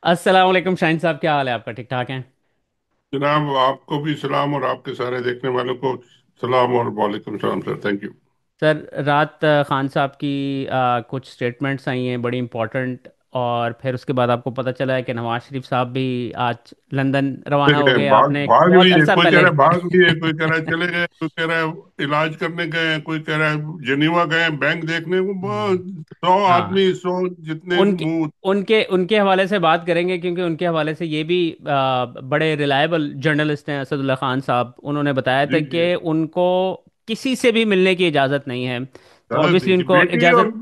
अस्सलाम वालेकुम शाहिन साहब, क्या हाल है आपका? ठीक ठाक हैं? जनाब, आपको भी सलाम और आपके सारे देखने वालों को सलाम और वालेकुम सलाम सर। Thank you. सर, रात खान साहब की कुछ स्टेटमेंट्स आई हैं बड़ी इंपॉर्टेंट। और फिर उसके बाद आपको पता चला है कि नवाज शरीफ साहब भी आज लंदन रवाना देख हो रहे हैं, गए, भाग आपने भाग बहुत भी है, अरसा कोई कह पहले। रहा है भाग भी है, कोई कह रहा है चले गए, कोई कह रहा है इलाज करने गए, कोई कह रहा है जेनीवा गए बैंक देखने को। हम्म। 100 हाँ। आदमी, 100 जितने उनके मुंह। उनके उनके हवाले से बात करेंगे, क्योंकि उनके हवाले से ये भी बड़े रिलायबल जर्नलिस्ट हैं असदुल्ला खान साहब, उन्होंने बताया था जी जी। कि उनको किसी से भी मिलने की इजाज़त नहीं है। तो इजाजत ऑब्वियसली नहीं थी। उनको इजाज़त।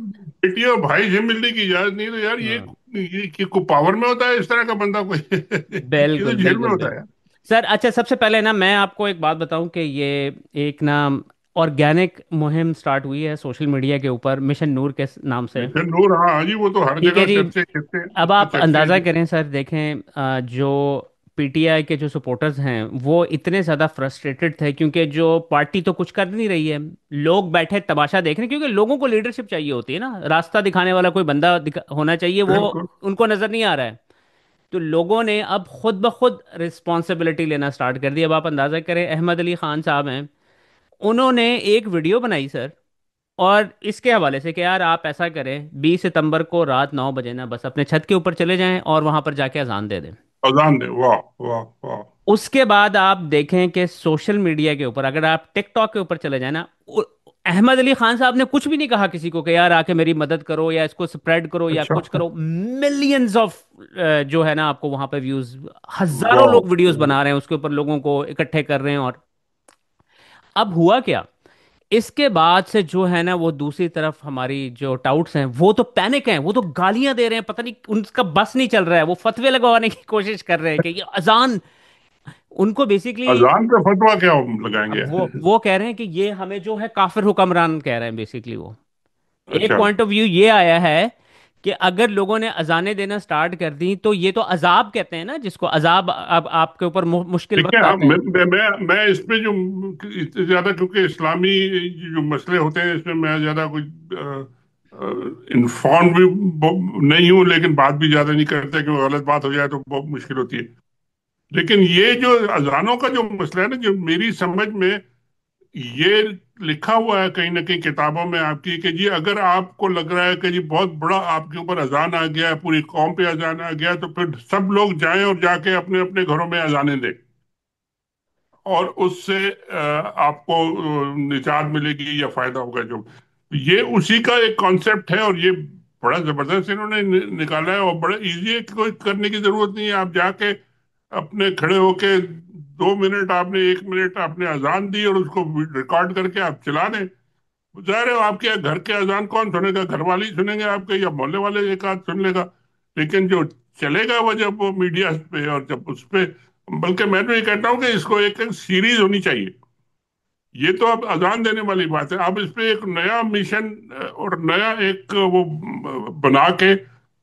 बेटी और भाई से मिलने की इजाजत नहीं, तो यार हाँ, ये को पावर में होता है इस तरह का बंदा कोई? ये तो बिल्कुल जेल में बिल्कुल होता बिल्कुल। है। सर, अच्छा, सबसे पहले ना मैं आपको एक बात बताऊं कि ये एक ना ऑर्गेनिक मुहिम स्टार्ट हुई है सोशल मीडिया के ऊपर, मिशन नूर के नाम से। मिशन नूर, हाँ हाँ जी, वो तो हर ठीक है जगह जी। चर्चे चर्चे अब उस पर आप चर्चे हैं अंदाज़ा जी। करें सर, देखें जो पीटीआई के जो सपोर्टर्स हैं वो इतने ज़्यादा फ्रस्ट्रेटेड थे, क्योंकि जो पार्टी तो कुछ कर नहीं रही है, लोग बैठे तमाशा देख रहे हैं, क्योंकि लोगों को लीडरशिप चाहिए होती है ना, रास्ता दिखाने वाला कोई बंदा होना चाहिए, वो बिल्कुल। उनको नज़र नहीं आ रहा है। तो लोगों ने अब खुद ब खुद रिस्पॉन्सिबिलिटी लेना स्टार्ट कर दी। अब आप अंदाज़ा करें, अहमद अली खान साहब हैं, उन्होंने एक वीडियो बनाई सर, और इसके हवाले से कि यार आप ऐसा करें, 20 सितंबर को रात 9 बजे ना बस अपने छत के ऊपर चले जाएं और वहां पर जाके अजान दे दें। अजान दे, वाह वाह वाह। उसके बाद आप देखें कि सोशल मीडिया के ऊपर, अगर आप टिकटॉक के ऊपर चले जाए ना, अहमद अली खान साहब ने कुछ भी नहीं कहा किसी को कि यार आके मेरी मदद करो या इसको स्प्रेड करो या अच्छा। कुछ करो। मिलियंस ऑफ जो है ना, आपको वहां पे व्यूज, हजारों वाह। लोग वीडियोस बना रहे हैं उसके ऊपर, लोगों को इकट्ठे कर रहे हैं। और अब हुआ क्या, इसके बाद से जो है ना, वो दूसरी तरफ हमारी जो टाउट्स हैं वो तो पैनिक हैं, वो तो गालियां दे रहे हैं, पता नहीं उनका बस नहीं चल रहा है, वो फतवे लगवाने की कोशिश कर रहे हैं कि ये अजान उनको बेसिकली। अजान पे फतवा क्या लगाएंगे? अब वो कह रहे हैं कि ये हमें जो है काफिर हुक्मरान कह रहे हैं बेसिकली वो। एक अच्छा। पॉइंट ऑफ व्यू ये आया है कि अगर लोगों ने अजानें देना स्टार्ट कर दी तो ये तो अजाब कहते हैं ना, जिसको अजाब अब आपके ऊपर मुश्किल ठीक है, वक्त हाँ, आता है। मैं इस पे जो इतने ज्यादा, क्योंकि इस्लामी जो मसले होते हैं इसमें मैं ज्यादा कुछ इन्फॉर्म भी नहीं हूँ, लेकिन बात भी ज्यादा नहीं करते क्योंकि गलत बात हो जाए तो बहुत मुश्किल होती है। लेकिन ये जो अजानों का जो मसला है ना, जो मेरी समझ में ये लिखा हुआ है कहीं ना कहीं किताबों में आपकी, कि जी अगर आपको लग रहा है कि जी बहुत बड़ा आपके ऊपर अजान आ गया है, पूरी कौम पे अजान आ गया है, तो फिर सब लोग जाएं और जाके अपने अपने घरों में अजानें दें, और उससे आपको निजात मिलेगी या फायदा होगा। जो ये उसी का एक कॉन्सेप्ट है, और ये बड़ा जबरदस्त इन्होंने निकाला है, और बड़ा इजी है कि कोई करने की जरूरत नहीं है। आप जाके अपने खड़े होके 2 मिनट आपने, 1 मिनट आपने अजान दी और उसको रिकॉर्ड करके आप चला दें। जाहिर है आपके घर के अजान कौन सुनेगा? घर वाले ही सुनेंगे आपके, या मोहल्ले वाले एक आध सुन लेगा। लेकिन जो चलेगा वो जब वो मीडिया पे और जब उस पे, बल्कि मैं तो ये कहता हूँ कि इसको एक एक सीरीज होनी चाहिए। ये तो अब अजान देने वाली बात है, अब इस पे एक नया मिशन और नया एक वो बना के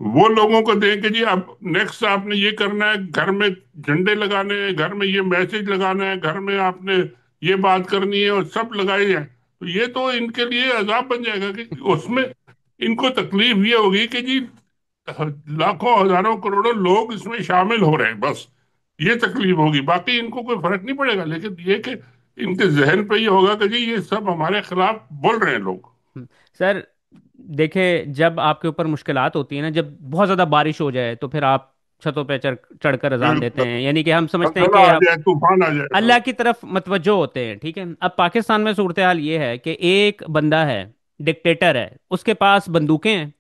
वो लोगों को दें कि जी अब नेक्स्ट आपने ये करना है, घर में झंडे लगाने हैं, घर में ये मैसेज लगाना है, घर में आपने ये बात करनी है, और सब लगाए जाए, तो ये तो इनके लिए अजाब बन जाएगा कि उसमें इनको तकलीफ ये होगी कि जी लाखों हजारों करोड़ों लोग इसमें शामिल हो रहे हैं, बस ये तकलीफ होगी। बाकी इनको कोई फर्क नहीं पड़ेगा, लेकिन ये कि इनके जहन पे ये होगा कि जी ये सब हमारे खिलाफ बोल रहे हैं लोग। सर, देखिए, जब आपके ऊपर मुश्किलात होती है ना, जब बहुत ज़्यादा बारिश हो जाए तो फिर आप छतों पे चढ़कर अजान देते बिल्कुल। हैं, यानी कि हम समझते हैं जलजला कि आ हम जाए, तूफान आ जाए, हाँ। अल्लाह की तरफ मतवज्जो होते हैं। ठीक है, अब पाकिस्तान में सूरत हाल ये है कि एक बंदा है, डिक्टेटर है, उसके पास बंदूकें हैं,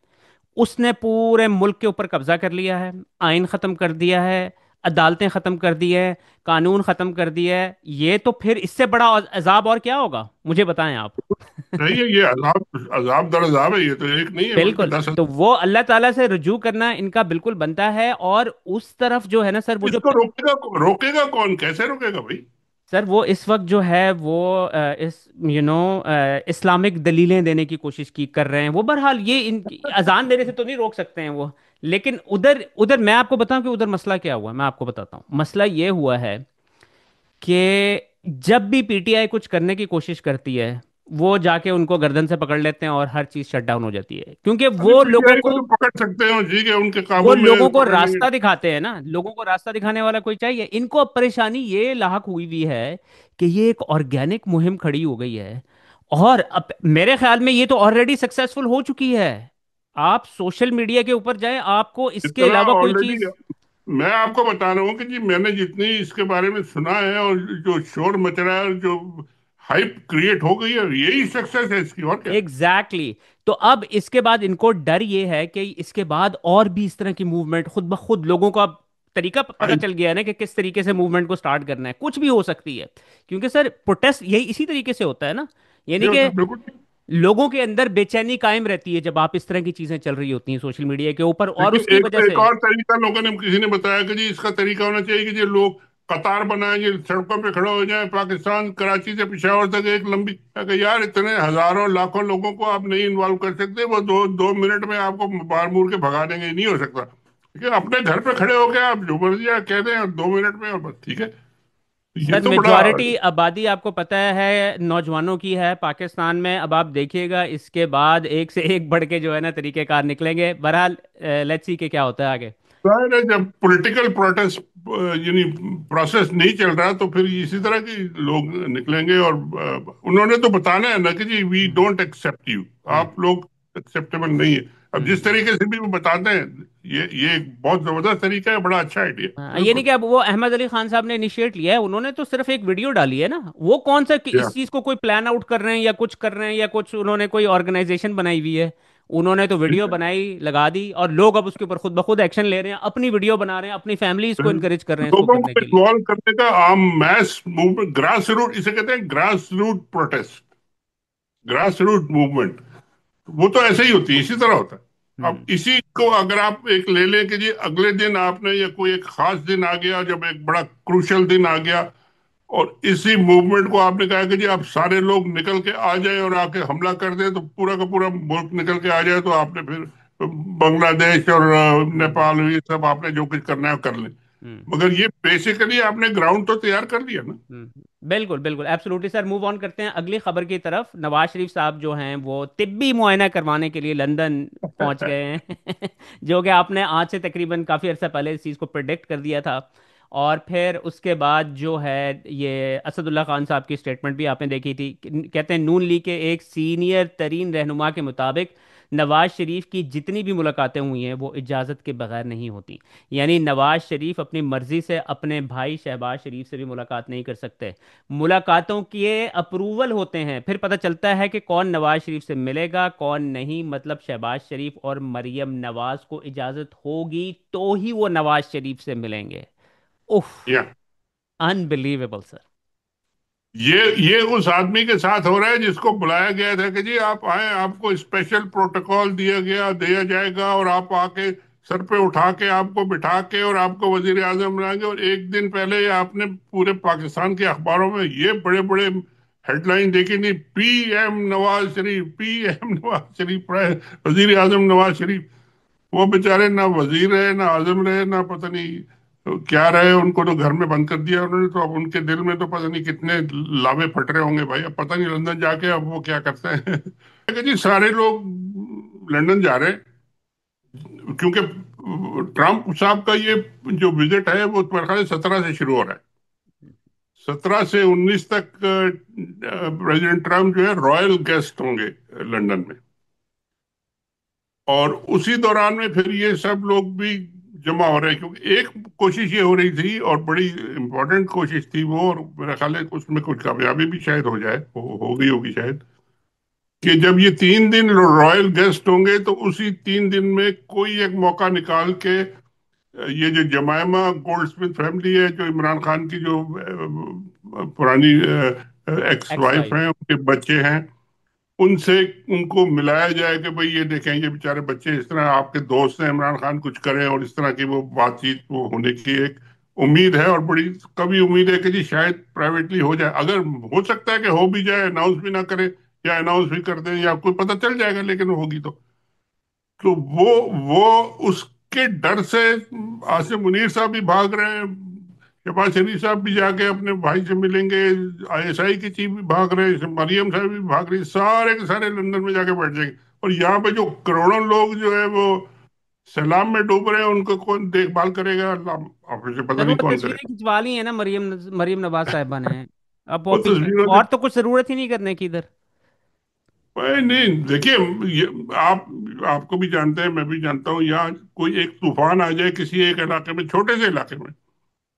उसने पूरे मुल्क के ऊपर कब्जा कर लिया है, आइन खत्म कर दिया है, अदालतें खत्म कर दी है, कानून खत्म कर दिया है। ये तो फिर इससे बड़ा अजाब और क्या होगा, मुझे बताएं आप। नहीं है, ये अजाब अजाब दर अजाब है, ये तो एक नहीं है बल्कि बिल्कुल। 10 हजार। तो वो अल्लाह ताला से रुजू करना इनका बिल्कुल बनता है। और उस तरफ जो है ना सर, वो जो इसको रोकेगा, रोकेगा कौन? कैसे रोकेगा भाई? सर, वो इस वक्त जो है वो इस इस्लामिक दलीलें देने की कोशिश की कर रहे हैं वो। बहरहाल ये इनकी अजान देने से तो नहीं रोक सकते हैं वो। लेकिन उधर उधर मैं आपको बताऊं कि उधर मसला क्या हुआ है, मैं आपको बताता हूँ। मसला ये हुआ है कि जब भी पीटीआई कुछ करने की कोशिश करती है, वो जाके उनको गर्दन से पकड़ लेते हैं और हर चीज शट डाउन हो जाती है, क्योंकि अभी वो लोगों पीटीआई को को तो पकड़ सकते हो, ठीक है, उनके वो काबू लोगों में को पकड़ लेंगे। रास्ता दिखाते हैं ना, लोगों को रास्ता दिखाने वाला कोई चाहिए। इनको अब परेशानी ये लाहक हुई हुई है कि ये एक ऑर्गेनिक मुहिम खड़ी हो गई है, और अब मेरे ख्याल में ये तो ऑलरेडी सक्सेसफुल हो चुकी है। आप सोशल मीडिया के ऊपर जाएं, आपको इसके इतना अलावा कोई ऑलरेडी, चीज। मैं आपको बता रहा हूँ कि जी मैंने जितनी इसके बारे में सुना है और जो शोर मच रहा है, जो हाइप क्रिएट हो गई है, यही सक्सेस है इसकी, और क्या। Exactly exactly। तो अब इसके बाद इनको डर ये है कि इसके बाद और भी इस तरह की मूवमेंट खुद ब खुद लोगों को अब तरीका पता आई चल गया है ना कि किस तरीके से मूवमेंट को स्टार्ट करना है, कुछ भी हो सकती है। क्योंकि सर प्रोटेस्ट यही इसी तरीके से होता है ना, यानी नहीं कि होता, बिल्कुल नहीं। लोगों के अंदर बेचैनी कायम रहती है जब आप इस तरह की चीजें चल रही होती हैं सोशल मीडिया के ऊपर, और लेकिन उसकी एक वजह एक से। और तरीका लोगों ने, किसी ने बताया कि जी इसका तरीका होना चाहिए कि जो लोग कतार बनाए, जो सड़कों पे खड़े हो जाएं, पाकिस्तान कराची से पेशावर तक एक लंबी, कि यार इतने हजारों लाखों लोगों को आप नहीं इन्वॉल्व कर सकते, वो दो दो मिनट में आपको मार मूर के भगा देंगे, नहीं हो सकता। ठीक है, अपने घर पे खड़े होके आप जो मर्जी आप कह दें 2 मिनट में, और बस ठीक है। ये सर तो बड़ा। मेजॉरिटी आबादी आपको पता है नौजवानों की है पाकिस्तान में। अब आप देखिएगा इसके बाद एक से एक बढ़ के जो है ना तरीकेकार निकलेंगे। बहरहाल लेट्स सी के क्या होता है आगे। जाहिर है, जब पॉलिटिकल प्रोटेस्ट यानी प्रोसेस नहीं चल रहा, तो फिर इसी तरह के लोग निकलेंगे, और उन्होंने तो बताना है ना कि जी we hmm. Don't accept you, hmm. आप लोग एक्सेप्टेबल नहीं है। अब जिस हम्म। तरीके से भी वो बताते हैं, ये एक बहुत जबरदस्त तरीका है, बड़ा अच्छा आइडिया, हाँ, ये नहीं बिल्कुल। कि अब वो अहमद अली खान साहब ने इनिशिएट लिया है, उन्होंने तो सिर्फ एक वीडियो डाली है ना। वो कौन सा कि या इस चीज को कोई प्लान आउट कर रहे हैं या कुछ कर रहे हैं या कुछ उन्होंने कोई ऑर्गेनाइजेशन बनाई हुई है। उन्होंने तो वीडियो बनाई लगा दी, और लोग अब उसके ऊपर खुद ब खुद एक्शन ले रहे हैं, अपनी वीडियो बना रहे हैं, अपनी फैमिलीज को इनकरेज कर रहे हैं इसको लोगों करने को के लिए। इन्वॉल्व करने का आम मैस मूवमेंट, ग्रास रूट, इसे कहते हैं grass root protest, grass root movement, वो तो ऐसे ही होती है, इसी तरह होता है। अब हम्म। इसी को अगर आप एक ले लें कि जी अगले दिन आपने, या कोई एक खास दिन आ गया, जब एक बड़ा क्रूशल दिन आ गया, और इसी मूवमेंट को आपने कहा कि जी आप सारे लोग निकल के आ जाएं और आके हमला कर दें, तो पूरा का पूरा मुल्क निकल के आ जाए, तो आपने फिर बांग्लादेश और हम्म। नेपाल, ये सब आपने जो कुछ करना है कर लें। हम्म। मगर ये बेसिकली आपने ग्राउंड तो तैयार कर दिया ना। बिल्कुल बिल्कुल एब्सोल्युटली सर। मूव ऑन करते हैं अगली खबर की तरफ। नवाज शरीफ साहब जो हैं वो तिब्बी मुआयना करवाने के लिए लंदन पहुंच गए हैं जो कि आपने आज से तकरीबन काफ़ी अर्सा पहले इस चीज़ को प्रिडिक्ट कर दिया था। और फिर उसके बाद जो है ये असदुल्ला खान साहब की स्टेटमेंट भी आपने देखी थी कहते हैं नून लीग के एक सीनियर तरीन रहनुमा के मुताबिक नवाज शरीफ की जितनी भी मुलाकातें हुई हैं वो इजाज़त के बगैर नहीं होती। यानी नवाज शरीफ अपनी मर्जी से अपने भाई शहबाज शरीफ से भी मुलाकात नहीं कर सकते। मुलाकातों के अप्रूवल होते हैं, फिर पता चलता है कि कौन नवाज शरीफ से मिलेगा कौन नहीं। मतलब शहबाज शरीफ और मरियम नवाज को इजाजत होगी तो ही वो नवाज शरीफ से मिलेंगे। उफ। या अनबिलीवेबल सर। ये उस आदमी के साथ हो रहा है जिसको बुलाया गया था कि जी आप आए, आपको स्पेशल प्रोटोकॉल दिया जाएगा, और आप आके सर पे उठा के आपको बिठा के और आपको वजीर आजम बनाएंगे, और एक दिन पहले आपने पूरे पाकिस्तान के अखबारों में ये बड़े बड़े हेडलाइन देखी नहीं, पीएम नवाज शरीफ, पीएम नवाज शरीफ, वजीर आजम नवाज शरीफ। वो बेचारे ना वजीर रहे, ना आजम रहे, ना पता नहीं क्या रहे, उनको तो घर में बंद कर दिया उन्होंने, तो अब उनके दिल में तो पता नहीं कितने लावे फट रहे होंगे भाई, अब पता नहीं लंदन जाके अब वो क्या करते हैं कि जी सारे लोग लंदन जा रहे हैं, क्योंकि ट्रम्प साहब का ये जो विजिट है वो मेरे ख्याल से 17 से शुरू हो रहा है। 17 से 19 तक प्रेसिडेंट ट्रम्प जो है रॉयल गेस्ट होंगे लंदन में, और उसी दौरान में फिर ये सब लोग भी जमा हो रहे हैं, क्योंकि एक कोशिश ये हो रही थी, और बड़ी इंपॉर्टेंट कोशिश थी वो, और मेरा ख्याल है कि उसमें कुछ कामयाबी भी शायद हो जाए, हो गई होगी शायद, कि जब ये 3 दिन रॉयल गेस्ट होंगे, तो उसी 3 दिन में कोई एक मौका निकाल के ये जो जमायमा गोल्डस्मिथ फैमिली है, जो इमरान खान की जो पुरानी एक्स एक्स वाइफ वाइफ। हैं, उनके बच्चे हैं, उनसे उनको मिलाया जाए कि भाई ये देखें, ये बेचारे बच्चे इस तरह आपके दोस्त हैं, इमरान खान कुछ करें, और इस तरह की वो बातचीत वो होने की एक उम्मीद है, और बड़ी कभी उम्मीद है कि जी शायद प्राइवेटली हो जाए, अगर हो सकता है कि हो भी जाए, अनाउंस भी ना करें, या अनाउंस भी कर दें, या कोई पता चल जाएगा, लेकिन होगी तो वो उसके डर से आसिम मुनीर साहब भी भाग रहे हैं, शहबाज शरीफ साहब भी जाके अपने भाई से मिलेंगे, आईएसआई की चीफ भी भाग रहे हैं, मरियम साहब भी भाग रही, सारे के सारे लंदन में जाके बैठ जाएंगे। और यहाँ पे जो करोड़ों लोग जो है वो सैलाब में डूब रहे हैं, उनको कौन देखभाल करेगा? अल्लाह, आप मुझे पता सर वो नहीं कौन तस्वीरें करेगा। खिंचवा ली है ना मरियम मरियम नवाज साहिबा ने। अब वो वो तस्वीरों से और तो कुछ जरूरत ही नहीं करने की इधर। नहीं, देखिए, ये आप आपको भी जानते हैं, मैं भी जानता हूँ, यहाँ कोई एक तूफान आ जाए किसी एक इलाके में, छोटे से इलाके में,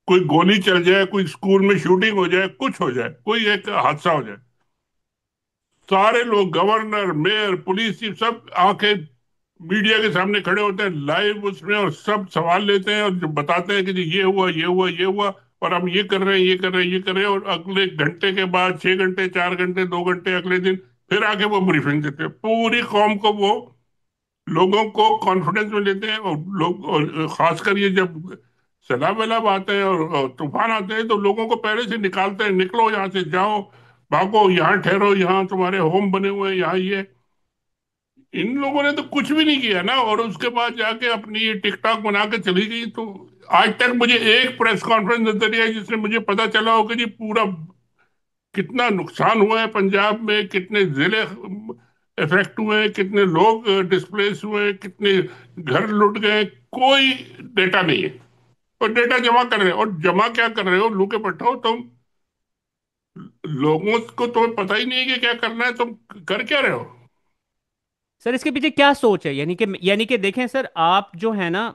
कोई गोली चल जाए, कोई स्कूल में शूटिंग हो जाए, कुछ हो जाए, कोई एक हादसा हो जाए, सारे लोग, गवर्नर, मेयर, पुलिस चीफ, सब आंखें मीडिया के सामने खड़े होते हैं लाइव उसमें, और सब सवाल लेते हैं और जो बताते हैं कि जी ये हुआ, ये हुआ, ये हुआ, और हम ये कर रहे हैं, ये कर रहे हैं, ये कर रहे हैं, और अगले घंटे के बाद, 6 घंटे, 4 घंटे, 2 घंटे, अगले दिन फिर आके वो ब्रीफिंग देते हैं पूरी कौम को। वो लोगों को कॉन्फिडेंस में लेते हैं, और लोग, और खासकर ये जब सैलाब वैलाब आते हैं और तूफान आते हैं, तो लोगों को पहले से निकालते हैं, निकलो यहाँ से, जाओ, भागो, यहाँ ठहरो, यहाँ तुम्हारे होम बने हुए हैं, यहाँ ये। इन लोगों ने तो कुछ भी नहीं किया ना, और उसके बाद जाके अपनी ये टिकटॉक बना के चली गई। तो आज तक मुझे एक प्रेस कॉन्फ्रेंस नजर नहीं आई जिसमें मुझे पता चला हो कि जी पूरा कितना नुकसान हुआ है पंजाब में, कितने जिले इफेक्ट हुए हैं, कितने लोग डिस्प्लेस हुए हैं, कितने घर लुट गए। कोई डेटा नहीं है। और डेटा जमा कर रहे हो, और जमा क्या कर रहे हो, लू के पट्टाओ तुम। लोगों को तुम्हें पता ही नहीं है कि क्या करना है, तुम कर क्या रहे हो? सर इसके पीछे क्या सोच है? यानी कि देखें सर, आप जो है ना,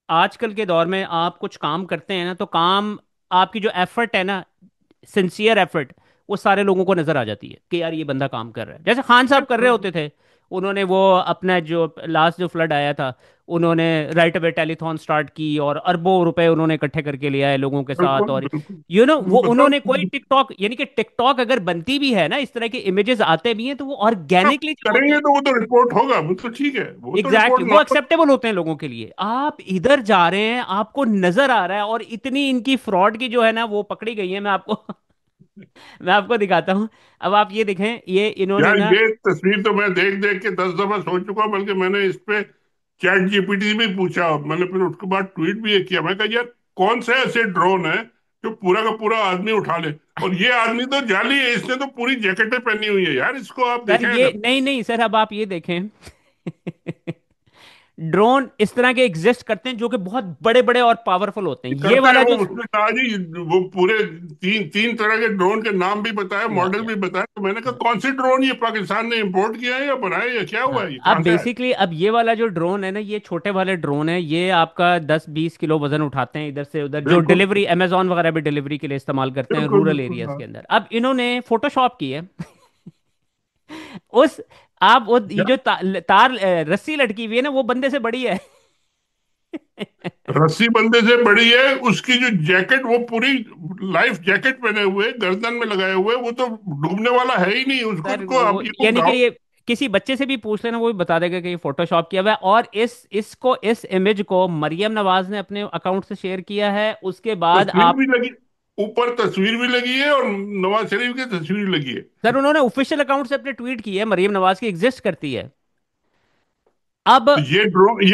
आजकल के दौर में आप कुछ काम करते हैं ना, तो काम, आपकी जो एफर्ट है ना, सिंसियर एफर्ट, वो सारे लोगों को नजर आ जाती है कि यार ये बंदा काम कर रहा है। जैसे खान साहब कर रहे होते थे, उन्होंने वो अपना जो लास्ट जो फ्लड आया था, उन्होंने राइट अवे टेलीथॉन स्टार्ट की और अरबों रुपए उन्होंने इकट्ठे करके ले आए लोगों के साथ। बिल्कुल, और बिल्कुल। वो उन्होंने कोई मतलब टिकटॉक, यानी कि टिकटॉक अगर बनती भी है ना, इस तरह के इमेजेस आते भी हैं, तो वो ऑर्गेनिकली जब होते करेंगे हैं। तो वो तो रिपोर्ट होगा, वो तो ठीक है, वो तो एग्जैक्टली रिपोर्ट वो नॉर्मल। एक्सेप्टेबल होते हैं लोगों के लिए। आप इधर जा रहे हैं, आपको नजर आ रहा है, और इतनी इनकी फ्रॉड की जो है ना वो पकड़ी गई है। मैं आपको मैं आपको दिखाता हूँ। अब आप ये देखें, ये इन्होंने यार, ना। ये तस्वीर तो मैं देख देख के 10 दफा सोच चुका हूं, बल्कि मैंने इस पे चैट जीपीटी में पूछा, मैंने फिर उसके बाद ट्वीट भी ये किया, मैं कहा यार, कौन से ऐसे ड्रोन है जो पूरा का पूरा आदमी उठा ले? और ये आदमी तो जाली है, इसने तो पूरी जैकेटें पहनी हुई है यार, इसको आप सर देखें ये अगर। नहीं नहीं सर, अब आप ये देखें। ड्रोन इस तरह के एग्जिस्ट करते हैं जो कि बहुत बड़े बड़े और पावरफुल होते हैं। ये करते हैं वाला वो, जो उसमें कहा जी, वो पूरे तीन तीन तरह के ड्रोन के नाम भी बताए, या, मॉडल या, भी बताए, तो मैंने कहा कौन सी ड्रोन, ये पाकिस्तान ने इंपोर्ट किया है या बनाया, या क्या हुआ हाँ, है, ये अब कहाँ से आया? बेसिकली अब ये वाला जो ड्रोन है ना, ये छोटे वाले ड्रोन है, ये आपका 10-20 किलो वजन उठाते हैं इधर से उधर, जो बिल्कुल, डिलीवरी अमेजोन वगैरह भी डिलीवरी के लिए इस्तेमाल करते हैं बिल्कुल, रूरल बिल्कुल, एरियाज हाँ। के अंदर। अब इन्होंने फोटोशॉप की है। उस आप वो ये जो तार रस्सी लटकी हुई है ना, वो बंदे से बड़ी है। रस्सी बंदे से बड़ी है, उसकी जो जैकेट, वो पूरी लाइफ जैकेट पहने हुए, गर्दन में लगाए हुए, वो तो डूबने वाला है ही नहीं, उसको सर को वो आप ये को यानी कि गाँव। ये किसी बच्चे से भी पूछ लेना, वो भी बता देगा कि ये फोटोशॉप किया हुआ है। और इस इमेज को मरियम नवाज ने अपने अकाउंट से शेयर किया है। उसके बाद तस्वीर आप, भी लगी, ऊपर तस्वीर भी लगी है, और नवाज शरीफ की तस्वीर लगी है। सर उन्होंने ऑफिशियल अकाउंट से अपने ट्वीट की है, मरियम नवाज की एग्जिस्ट करती है। अब तो ये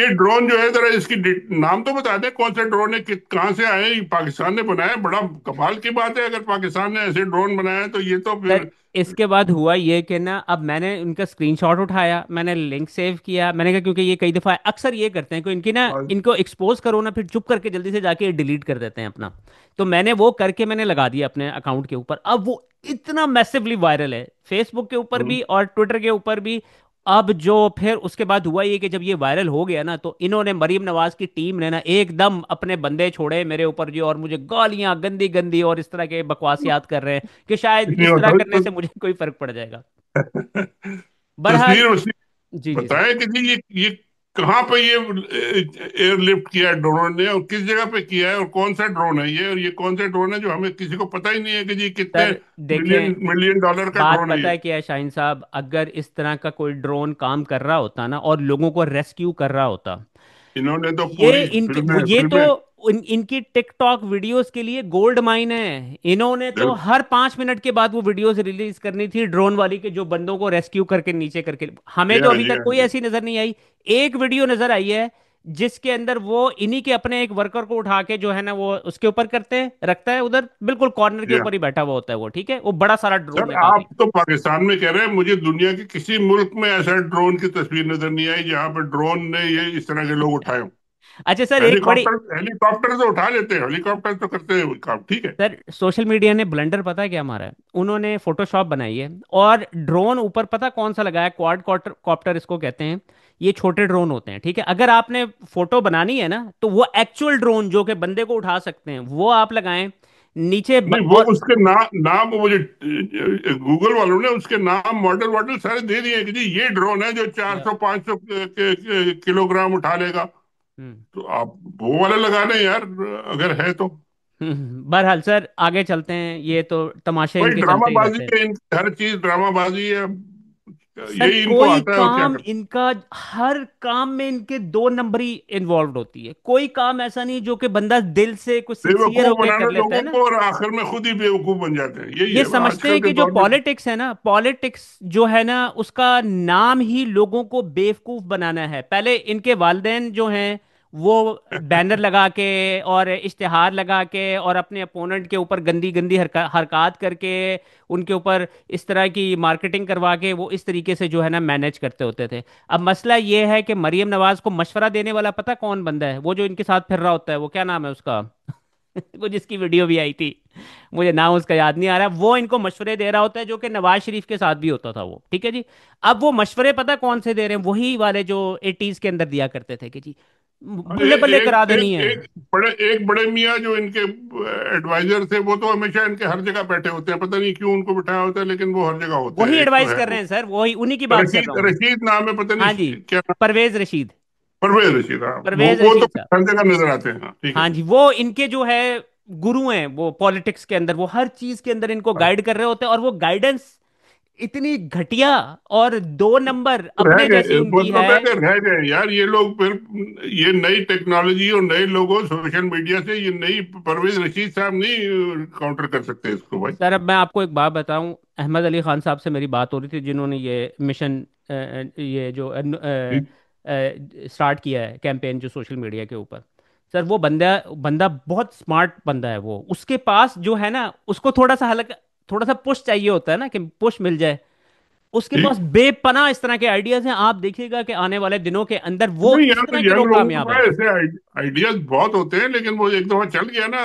ड्रोन जो है, जरा इसकी नाम तो बता दें, कौन सा ड्रोन है, कहाँ से आए हैं? ये पाकिस्तान ने बनाया? बड़ा कमाल की बात है, अगर पाकिस्तान ने ऐसे ड्रोन बनाया तो ये तो सर फिर। इसके बाद हुआ ये कि ना, अब मैंने उनका स्क्रीनशॉट उठाया, मैंने लिंक सेव किया, मैंने कहा क्योंकि ये कई दफा अक्सर ये करते हैं कि इनकी ना, इनको एक्सपोज करो ना, फिर चुप करके जल्दी से जाके डिलीट कर देते हैं अपना। तो मैंने वो करके मैंने लगा दिया अपने अकाउंट के ऊपर। अब वो इतना मैसिवली वायरल है, फेसबुक के ऊपर भी और ट्विटर के ऊपर भी। अब जो फिर उसके बाद हुआ ये कि जब ये वायरल हो गया ना, तो इन्होंने, मरीम नवाज की टीम ने ना, एकदम अपने बंदे छोड़े मेरे ऊपर जी, और मुझे गालियां गंदी गंदी और इस तरह के बकवासियात कर रहे हैं कि शायद इतनी इस तरह होता करने से मुझे कोई फर्क पड़ जाएगा। बहरहाल। तस्वीर उसकी जी जी सर। बताया कि जी ये कहाँ पे ये एयरलिफ्ट किया है ड्रोन ने, और किस जगह पे किया है, और कौन सा ड्रोन है ये, और ये कौन सा ड्रोन है जो हमें किसी को पता ही नहीं है कि जी कितने सर मिलियन देखें, मिलियन डॉलर का बात ड्रोन है पता ये। है क्या है शाहीन साहब, अगर इस तरह का कोई ड्रोन काम कर रहा होता ना और लोगों को रेस्क्यू कर रहा होता, इन्होंने तो ये पूरी इनके फिल्में ये तो फिल्में इनकी टिकटॉक वीडियोस के लिए गोल्ड माइन है। इन्होंने तो बिल- हर 5 मिनट के बाद वो वीडियोस रिलीज करनी थी ड्रोन वाली के, जो बंदों को रेस्क्यू करके नीचे करके। हमें ये तो हाँ अभी जी, तक हाँ कोई जी। ऐसी नजर नहीं आई। एक वीडियो नजर आई है जिसके अंदर वो इन्हीं के अपने एक वर्कर को उठा के जो है ना वो उसके ऊपर करते हैं, रखता है उधर बिल्कुल कॉर्नर के या ऊपर ही बैठा हुआ होता है वो, ठीक है, वो बड़ा सारा ड्रोन सर, लगा के। आप तो पाकिस्तान में कह रहे हैं, मुझे दुनिया के किसी मुल्क में ऐसा ड्रोन की तस्वीर नजर नहीं आई जहां पर ड्रोन ने ये इस तरह के लोग उठाए हों। अच्छा सर, एक बड़ी, हेलीकॉप्टर हेलीकॉप्टर तो उठा लेते हैं, हेलीकॉप्टर तो करते हैं वो काम, ठीक है। सर सोशल मीडिया ने ब्लंडर पता है क्या मारा है, उन्होंने फोटोशॉप बनाई है और ड्रोन ऊपर पता कौन सा लगाया है, क्वाड कॉप्टर कॉप्टर इसको कहते हैं। ये छोटे ड्रोन होते हैं, ठीक है, अगर आपने फोटो बनानी है ना तो वो एक्चुअल ड्रोन जो कि बंदे को उठा सकते हैं वो आप लगाएं नीचे नहीं, वो और उसके नाम वो मुझे गूगल वालों ने उसके नाम मॉडल वॉडल सारे दे दिए हैं कि जी ये ड्रोन है जो 400 500 किलोग्राम उठा लेगा। हम्म। तो आप वो वाला लगा लें यार, अगर है तो। बहरहाल सर आगे चलते हैं, ये तो तमाशे भाई इनके चलते ही ड्रामाबाजी रहते हैं। है, हर चीज ड्रामाबाजी है। सर यही इनको कोई आता है, और क्या काम कर। इनका, हर काम में इनके दो नंबरी इन्वॉल्व होती है, कोई काम ऐसा नहीं जो कि बंदा दिल से कुछ सिंसियर बेवकूफ होके बनाना कर लेता है लोगों ना। को, और आखिर में खुद ही बेवकूफ बन जाते हैं, यही ये है समझते आजकल हैं के कि जो दौर में। पॉलिटिक्स है ना, पॉलिटिक्स जो है ना उसका नाम ही लोगों को बेवकूफ बनाना है। पहले इनके वालिदैन जो हैं वो बैनर लगा के और इश्तिहार लगा के और अपने अपोनेंट के ऊपर गंदी गंदी हरकत करके उनके ऊपर इस तरह की मार्केटिंग करवा के वो इस तरीके से जो है ना मैनेज करते होते थे। अब मसला ये है कि मरियम नवाज को मशवरा देने वाला पता कौन बंदा है, वो जो इनके साथ फिर रहा होता है, वो क्या नाम है उसका वो जिसकी वीडियो भी आई थी, मुझे नाम उसका याद नहीं आ रहा, वो इनको मशवरे दे रहा होता है जो कि नवाज शरीफ के साथ भी होता था वो, ठीक है जी। अब वो मशवरे पता कौन से दे रहे हैं, वही वाले जो एटीज के अंदर दिया करते थे कि जी बल्ले बल्ले करा एक देनी एक है। एक बड़े मियाँ जो इनके एडवाइजर थे, वो तो हमेशा इनके हर जगह बैठे होते हैं, पता नहीं क्यों उनको बिठाया होता है, लेकिन वो हर जगह होते हैं। वही एक तो एडवाइस है कर रहे वो हैं सर, वही उन्हीं की बात कर रहा रशीद, हूँ मैं। रशीद नाम है, पता हाँ जी, नहीं क्या नाम। परवेज रशीद। परवेज रशीद, हाँ। वो परवेज वो तो रशीद साहब। हर जगह नजर आते हैं, हाँ, ठीक है, हाँ ठीक जी, वो इनके जो है गुरु हैं, वो पॉलिटिक्स के अंदर वो हर चीज के अंदर इनको है। गाइड कर रहे होते हैं, और वो गाइडेंस इतनी घटिया और दो नंबर रह अपने जैसी गए, उनकी मतलब है। है कि रह गए यार ये लोग फिर। ये नई टेक्नोलॉजी और नए लोगों, सोशल मीडिया से ये नई परवेज रशीद साहब नहीं काउंटर कर सकते इसको भाई। सर अब मैं आपको एक बात बताऊं, अहमद अली खान साहब से मेरी बात हो रही थी जिन्होंने ये मिशन ये जो ठीक। स्टार्ट किया है कैंपेन जो सोशल मीडिया के ऊपर। सर वो बंदा बंदा बहुत स्मार्ट बंदा है, वो उसके पास जो है ना उसको थोड़ा सा हल्का, थोड़ा सा पुश चाहिए होता है ना कि पुश मिल जाए, उसके पास ठीक। बेपनाह इस तरह के आइडियाज हैं। आप देखिएगा कि आने वाले दिनों के अंदर वो नहीं इस यार, तो तरह के यंग लोग लोगों के कामयाब पास हैं। ऐसे आइडियाज बहुत होते हैं, लेकिन वो एक दफा चल गया ना,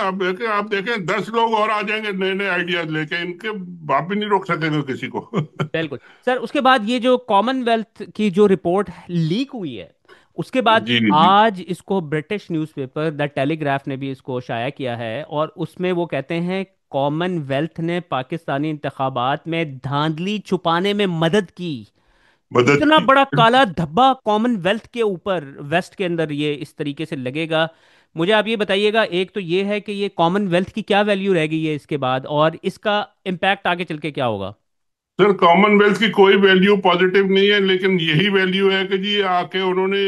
आप देखें 10 लोग और आ जाएंगे नए नए आइडियाज लेके, इनके बाप भी नहीं रोक सकेगा किसी को। बिल्कुल सर, उसके बाद ये जो कॉमनवेल्थ की जो रिपोर्ट लीक हुई है, उसके बाद जी जी। आज इसको ब्रिटिश न्यूज़पेपर द टेलीग्राफ ने भी इसको शाया किया है, और उसमें वो कहते हैं कॉमनवेल्थ ने पाकिस्तानी इंतखाबात में धांधली छुपाने में मदद की। मदद इतना की। बड़ा काला धब्बा कॉमनवेल्थ के ऊपर, वेस्ट के अंदर ये इस तरीके से लगेगा। मुझे आप ये बताइएगा, एक तो ये है कि ये कॉमनवेल्थ की क्या वैल्यू रह गई है इसके बाद, और इसका इम्पैक्ट आगे चल के क्या होगा। सर, कॉमनवेल्थ की कोई वैल्यू पॉजिटिव नहीं है, लेकिन यही वैल्यू है कि जी आके उन्होंने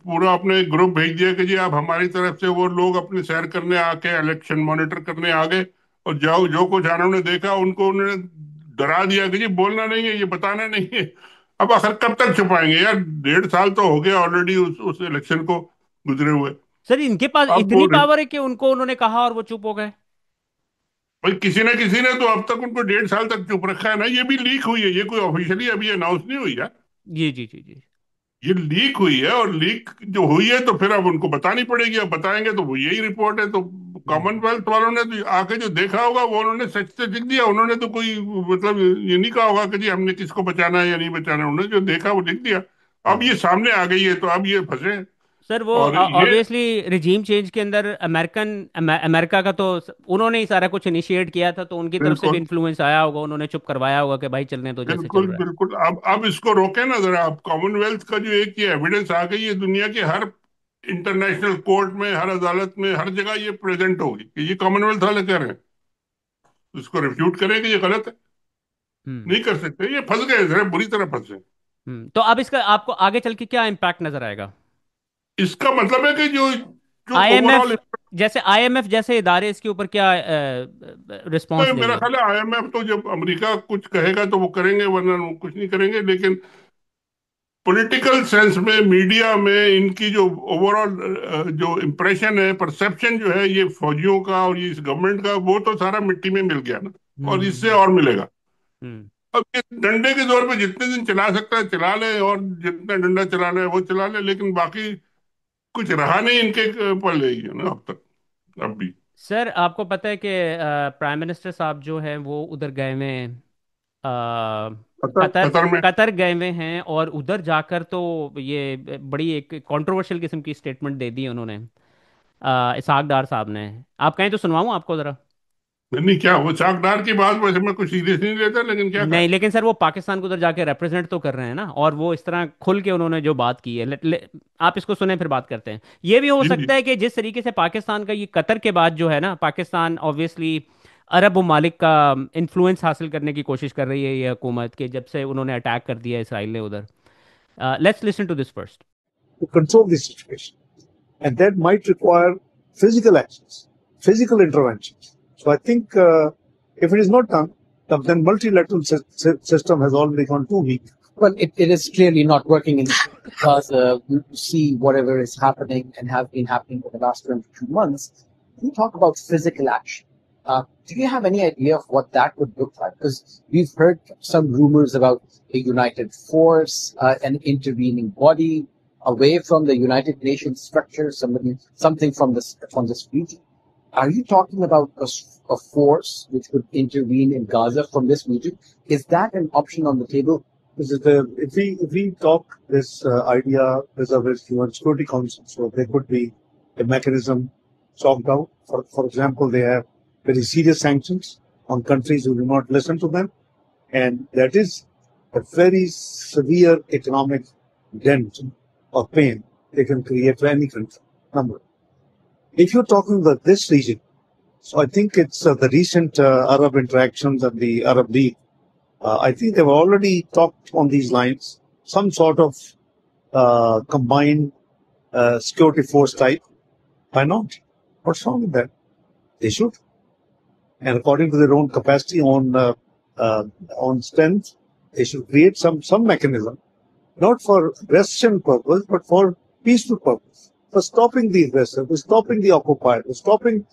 पूरा अपने एक ग्रुप भेज दिया कि जी आप हमारी तरफ से, वो लोग अपने सैर करने आके इलेक्शन मॉनिटर करने आ गए, और जाओ जो कुछ उन्होंने देखा उनको उन्होंने डरा दिया कि जी बोलना नहीं है, ये बताना नहीं है। अब आखिर कब तक छुपाएंगे यार, 1.5 साल तो हो गया ऑलरेडी उस इलेक्शन को गुजरे हुए। सर इनके पास अब वो इतनी पावर है कि उनको उन्होंने कहा और वो चुप हो गए। भाई, किसी ने तो अब तक उनको 1.5 साल तक चुप रखा है ना, ये भी लीक हुई है, ये कोई ऑफिशियली अभी अनाउंस नहीं हुई है। जी जी जी जी। ये लीक हुई है, और लीक जो हुई है तो फिर अब उनको बतानी पड़ेगी, अब बताएंगे तो वो यही रिपोर्ट है, तो हम्म। कॉमनवेल्थ वालों ने तो आके जो देखा होगा वो उन्होंने सच से लिख दिया, उन्होंने तो कोई मतलब ये नहीं कहा होगा कि जी हमने किसको बचाना है या नहीं बचाना है, उन्होंने जो देखा वो लिख दिया। अब हम्म। ये सामने आ गई है तो अब ये फंसे। सर वो और ये ऑब्वियसली रिजीम चेंज के अंदर अमेरिका का तो उन्होंने ही सारा कुछ इनिशिएट किया था, तो उनकी तरफ से भी बिल्कुल, इन्फ्लुएंस आया होगा, उन्होंने चुप करवाया होगा कि भाई चलने दो जैसे चल बिल्कुल, रहा है। बिल्कुल, अब इसको रोके ना जरा। अब कॉमनवेल्थ का जो एक ये एविडेंस आ गई है, दुनिया के हर इंटरनेशनल कोर्ट में, हर अदालत में, हर जगह ये प्रेजेंट होगी कि ये कॉमनवेल्थ वाले कह रहे हैं, उसको रिफ्यूट करें कि ये गलत है। हम्म। नहीं कर सकते, ये फंस गए, जरा बुरी तरह फंसे। तो अब इसका आपको आगे चल के क्या इम्पैक्ट नजर आएगा। इसका मतलब है कि जो जो आईएमएफ, ओवरऑल, जैसे आईएमएफ जैसे इदारे इसके ऊपर क्या रिस्पॉन्स मेरा देंगे। ख्याल है आईएमएफ तो जब अमेरिका कुछ कहेगा तो वो करेंगे, वरना वो कुछ नहीं करेंगे, लेकिन पॉलिटिकल सेंस में, मीडिया में इनकी जो ओवरऑल जो इम्प्रेशन है, परसेप्शन जो है ये फौजियों का और ये इस गवर्नमेंट का, वो तो सारा मिट्टी में मिल गया ना। और इससे हम्म। और मिलेगा। हम्म। अब ये डंडे के जोर पे जितने दिन चला सकता है चला ले, और जितना डंडा चला ले वो चला ले, लेकिन बाकी कुछ रहा नहीं इनके पर ले ना अब तक, अब भी। सर आपको पता है कि प्राइम मिनिस्टर साहब जो हैं वो उधर गए हुए हैं, कतर कतर। कतर में। कतर गए हुए हैं, और उधर जाकर तो ये बड़ी एक कंट्रोवर्शियल किस्म की स्टेटमेंट दे दी उन्होंने, इसहाक डार साहब ने। आप कहें तो सुनवाऊं आपको ज़रा? नहीं, क्या वो चाकदार की बात वैसे मैं कुछ सीरियस नहीं लेता, लेकिन क्या नहीं, कहा। लेकिन सर वो पाकिस्तान को उधर जाके रिप्रेजेंट तो कर रहे हैं ना, और वो इस तरह खुल के उन्होंने जो बात की है, आप इसको सुने फिर बात करते हैं। ये भी हो जी जी। सकता है कि जिस तरीके से पाकिस्तान का ये कतर के बाद जो है ना, पाकिस्तान ऑब्वियसली अरब ममालिक का इन्फ्लुएंस हासिल करने की कोशिश कर रही है ये हुकूमत के, जब से उन्होंने अटैक कर दिया इसराइल ने उधर। Let's listen to this first. To control the situation. And that might require physical actions, physical interventions. So I think if it is not done, then multilateral system has already gone too weak. Well, it is clearly not working in because you see whatever is happening and have been happening for the last 22 months. You talk about physical action. Do you have any idea of what that would look like? Because we've heard some rumors about a united force, an intervening body away from the United Nations structure, something from this region. Are you talking about a force which would intervene in Gaza from this region? Is that an option on the table? If we talk this idea vis-a-vis UN Security Council, so there could be a mechanism chalked out. For example, they have very serious sanctions on countries who do not listen to them, and that is a very severe economic dent or pain they can create for any country. Number. If you're talking about this region, so I think it's the recent Arab interactions and the Arab League. I think they've already talked on these lines, some sort of combined security force type. Why not? What's wrong with that? They should. And according to their own capacity, on strength, they should create some mechanism, not for aggression purpose, but for peaceful purpose, for stopping the aggressor, for stopping the occupier, for stopping,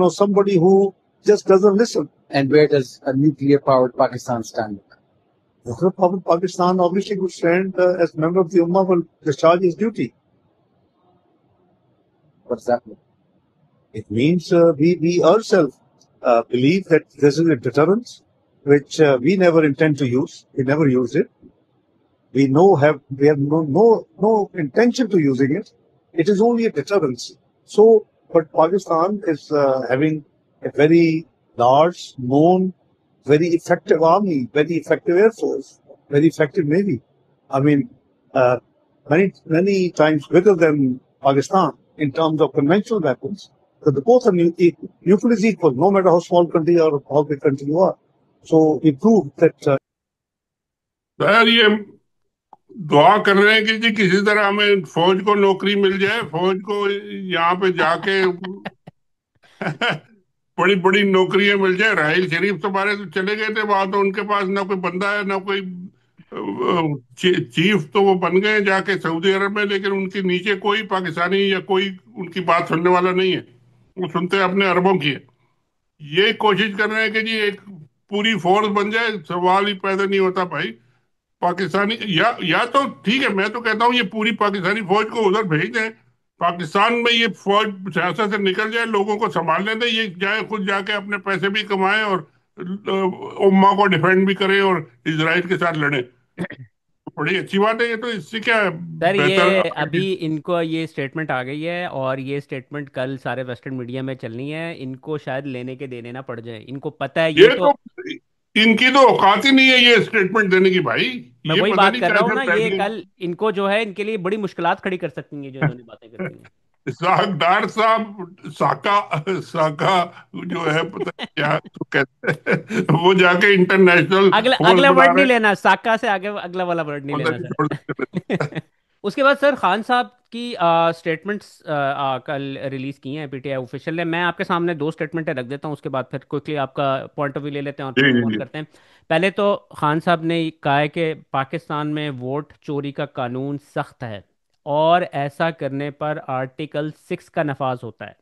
somebody who just doesn't listen. And where does a nuclear-powered Pakistan stand? Nuclear-powered Pakistan obviously would stand as member of the Ummah, will discharge his duty. What does that mean? It means we ourselves believe that this is a deterrence which we never intend to use. We never use it. We have no intention to using it. It is only a deterrence. So, but Pakistan is having a very large, known, very effective army, very effective air force, very effective navy. I mean, many times bigger than Pakistan in terms of conventional weapons. So the both are nuclear is equal, no matter how small country or how big country you are. So we proved that. यार ये दुआ कर रहे हैं कि जी किसी तरह हमें फौज को नौकरी मिल जाए, फौज को यहाँ पे जाके बड़ी बड़ी नौकरियां मिल जाए। राहिल शरीफ तुम्हारे तो चले गए थे वहां, तो उनके पास ना कोई बंदा है ना कोई चीफ, तो वो बन गए जाके सऊदी अरब में, लेकिन उनके नीचे कोई पाकिस्तानी या कोई उनकी बात सुनने वाला नहीं है। वो सुनते अपने अरबों की है। ये कोशिश कर रहे हैं कि जी एक पूरी फोर्स बन जाए, सवाल ही पैदा नहीं होता भाई। पाकिस्तानी या तो ठीक है, मैं तो कहता हूँ ये पूरी पाकिस्तानी फौज को उधर भेज दें, पाकिस्तान में ये फौज सियासत से निकल जाए, लोगों को संभालने दें, ये जाए खुद जाके अपने पैसे भी कमाए और उम्मा को डिफेंड भी करे और इसराइल के साथ लड़े। बड़ी अच्छी बात है ये तो, इससे क्या है, सर बेहतर। ये अभी इनको ये स्टेटमेंट आ गई है, और ये स्टेटमेंट कल सारे वेस्टर्न मीडिया में चलनी है। इनको शायद लेने के देने ना पड़ जाए, इनको पता है ये ये तो। तो इनकी तो औकात ही नहीं है ये स्टेटमेंट देने की भाई। मैं ये वही पता बात नहीं कर रहा हूँ कैसे ना, ये फैसले। कल इनको जो है इनके लिए बड़ी मुश्किलात खड़ी कर सकती हैं जो इन्होंने बातें कर दी हैं। सागदार साहब, साका साका जो है, पता नहीं क्या तो कहते हैं, वो जाके इंटरनेशनल अगला फोर्स अगला बना वर्ड नहीं रहे। लेना, साका से आगे अगला वाला वर्ड नहीं पता लेना नहीं छोड़ देते। सर। उसके बाद सर खान साहब की स्टेटमेंट्स कल रिलीज की हैं पीटीआई ऑफिशियल ने। मैं आपके सामने दो स्टेटमेंटें रख देता हूँ, उसके बाद फिर क्विकली आपका पॉइंट ऑफ व्यू ले लेते हैं और जी फिर जी मूव ऑन जी। करते हैं। पहले तो खान साहब ने कहा है कि पाकिस्तान में वोट चोरी का कानून सख्त है और ऐसा करने पर आर्टिकल 6 का नफाज होता है,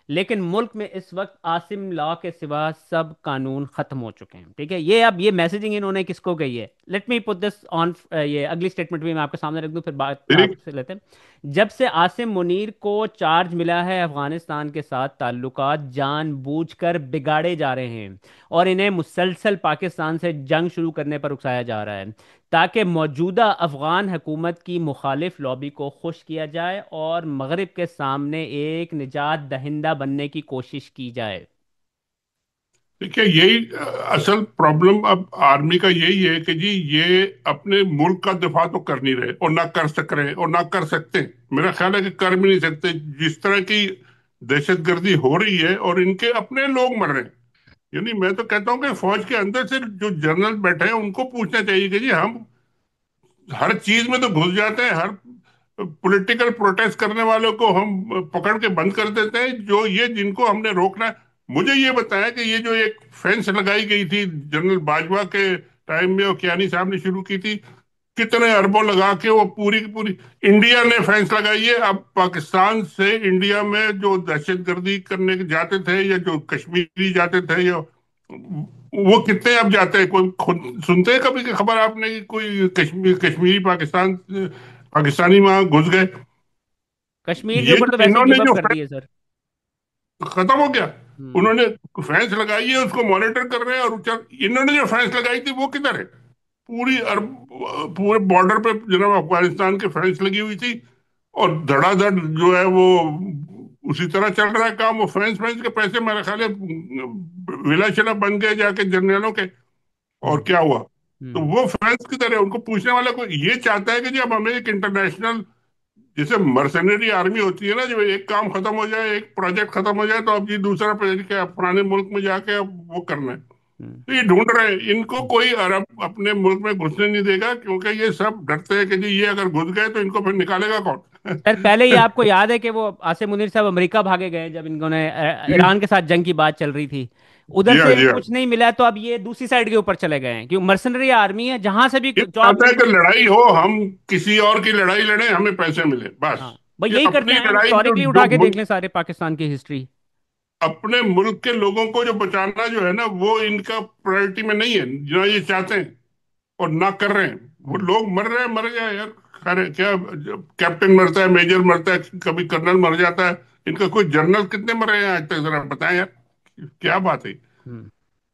लेकिन मुल्क में इस वक्त आसिम लॉ के सिवा सब कानून खत्म हो चुके हैं। ठीक है, ये अब ये मैसेजिंग इन्होंने किसको कही है? Let me put this on, ये अगली स्टेटमेंट भी मैं आपके सामने रख दूं, फिर बात ठीक। आपसे लेते हैं। जब से आसिम मुनीर को चार्ज मिला है, अफगानिस्तान के साथ ताल्लुकात जानबूझकर बिगाड़े जा रहे हैं और इन्हें मुसलसल पाकिस्तान से जंग शुरू करने पर उकसाया जा रहा है, ताकि मौजूदा अफगान हुकूमत की मुखालिफ लॉबी को खुश किया जाए और मगरिब के सामने एक निजात दहिंदा बनने की कोशिश की जाए। देखिए यही असल प्रॉब्लम अब आर्मी का यही है कि जी ये अपने मुल्क का दिफा तो कर नहीं रहे और ना कर सक रहे और ना कर सकते। मेरा ख्याल है कि कर भी नहीं सकते। जिस तरह की दहशतगर्दी हो रही है और इनके अपने लोग मर रहे हैं। यानी मैं तो कहता हूँ कि फौज के अंदर से जो जनरल बैठे हैं उनको पूछना चाहिए कि जी हम हर चीज में तो घुस जाते हैं, हर पॉलिटिकल प्रोटेस्ट करने वालों को हम पकड़ के बंद कर देते हैं, जो ये जिनको हमने रोकना है। मुझे ये बताया कि ये जो एक फेंस लगाई गई थी जनरल बाजवा के टाइम में और कियानी साहब ने शुरू की थी, कितने अरबों लगा के वो पूरी की पूरी इंडिया ने फेंस लगाई है। अब पाकिस्तान से इंडिया में जो दहशतगर्दी करने के जाते थे या जो कश्मीरी जाते थे या वो कितने अब जाते हैं? कोई खुद सुनते हैं कभी की खबर आपने कि कोई कश्मीरी पाकिस्तानी वहां घुस गए? कश्मीर के ये ऊपर तो जो वैसे ही इन्होंने गिव अप जो कर दिए सर। खत्म हो गया। हम्म। उन्होंने फैंस लगाई है, उसको मॉनिटर कर रहे हैं। और इन्होंने जो फैंस लगाई थी वो किधर है? पूरी पूरे बॉर्डर पे जनाब अफगानिस्तान के फैंस लगी हुई थी और धड़ाधड़ जो है वो उसी तरह चल रहा है काम। वो फैंस फैंस के पैसे मेरे ख्याल है विला बन गए जाके जनरलों के। और हम्म। क्या हुआ? तो हम्म। वो फैंस की तरह उनको पूछने वाला कोई ये चाहता है कि जी अब हमें एक इंटरनेशनल, जैसे मर्सनरी आर्मी होती है ना, जो एक काम खत्म हो जाए, एक प्रोजेक्ट खत्म हो जाए तो अब ये दूसरा प्रोजेक्ट क्या पुराने मुल्क में जाके अब वो करना है। हम्म। तो ये ढूंढ रहे हैं, इनको कोई अरब अपने मुल्क में घुसने नहीं देगा, क्योंकि ये सब डरते हैं कि जी ये अगर घुस गए तो इनको फिर निकालेगा कौन? सर पहले ही आपको याद है कि वो आसिम मुनीर साहब अमेरिका भागे गए जब इन्होंने जी ईरान के साथ जंग की बात चल रही थी। उधर जी हाँ से जी हाँ। कुछ नहीं मिला तो अब ये दूसरी साइड के ऊपर चले गए हैं, क्योंकि मर्सनरी आर्मी है जहां से भी ये जो आप चाहता है कि लड़ाई हो, हम किसी और की लड़ाई लड़े, हमें पैसे मिले बस। हाँ भाई ये यही करते अपनी हैं लड़ाई जो हिस्टोरिकली, उठा जो के देख मुल्क, लें सारे पाकिस्तान की हिस्ट्री। अपने मुल्क के लोगों को जो बचाना जो है ना, वो इनका प्रायोरिटी में नहीं है जो ये चाहते हैं और ना कर रहे हैं। वो हम्म। लोग मर रहे हैं, मर गए यार। खैर क्या, कैप्टन मरता है, मेजर मरता है, कभी कर्नल मर जाता है। इनका कोई जनरल कितने मरे हैं आज तक? जरा बताएं यार, क्या बात है? हम्म।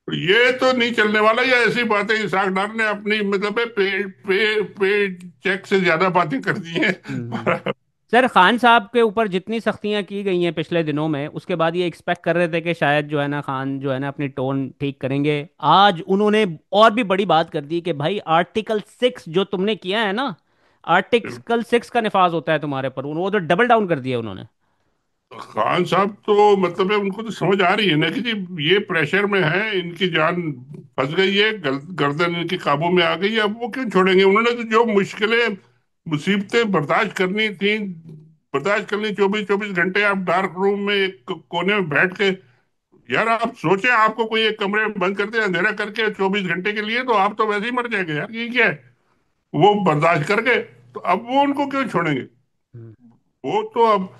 तो ये तो नहीं चलने वाला। या ऐसी बातें इसाक डार ने अपनी मतलब है पे चेक से ज्यादा बातें कर दी हम्म। हैं। सर खान साहब के ऊपर जितनी सख्तियां की गई हैं पिछले दिनों में, उसके बाद ये एक्सपेक्ट कर रहे थे कि शायद जो है ना खान जो है ना अपनी टोन ठीक करेंगे। आज उन्होंने और भी बड़ी बात कर दी कि भाई आर्टिकल 6 जो तुमने किया है ना, आर्टिकल 6 का निफाज होता है तुम्हारे पर। वो तो डबल डाउन कर दिया उन्होंने। खान साहब तो मतलब है उनको तो समझ आ रही है ना कि जी ये प्रेशर में है, इनकी जान फंस गई है, गर्दन इनकी काबू में आ गई है, अब वो क्यों छोड़ेंगे? उन्होंने तो जो मुश्किलें मुसीबतें बर्दाश्त करनी थी, बर्दाश्त करनी। 24-24 घंटे आप डार्क रूम में एक कोने में बैठ के, यार आप सोचें आपको कोई एक कमरे में बंद कर दे अंधेरा करके 24 घंटे के लिए, तो आप तो वैसे ही मर जाएंगे यार। ये क्या है? वो बर्दाश्त करके, तो अब वो उनको क्यों छोड़ेंगे? हम्म। वो तो अब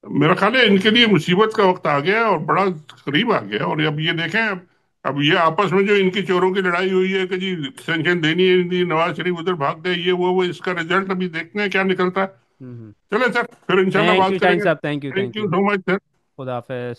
मेरा ख्याल है इनके लिए मुसीबत का वक्त आ गया है और बड़ा करीब आ गया। और अब ये देखें, अब ये आपस में जो इनकी चोरों की लड़ाई हुई है कि जी सेंक्शन देनी है, नहीं नवाज शरीफ उधर भाग गए, ये वो इसका रिजल्ट अभी देखते हैं क्या निकलता है। हम्म। चले सर, फिर इंशाल्लाह थैंक बात यू शाहीन करेंगे। साहब, thank you, thank thank you you. So much sir. खुदा हाफिज।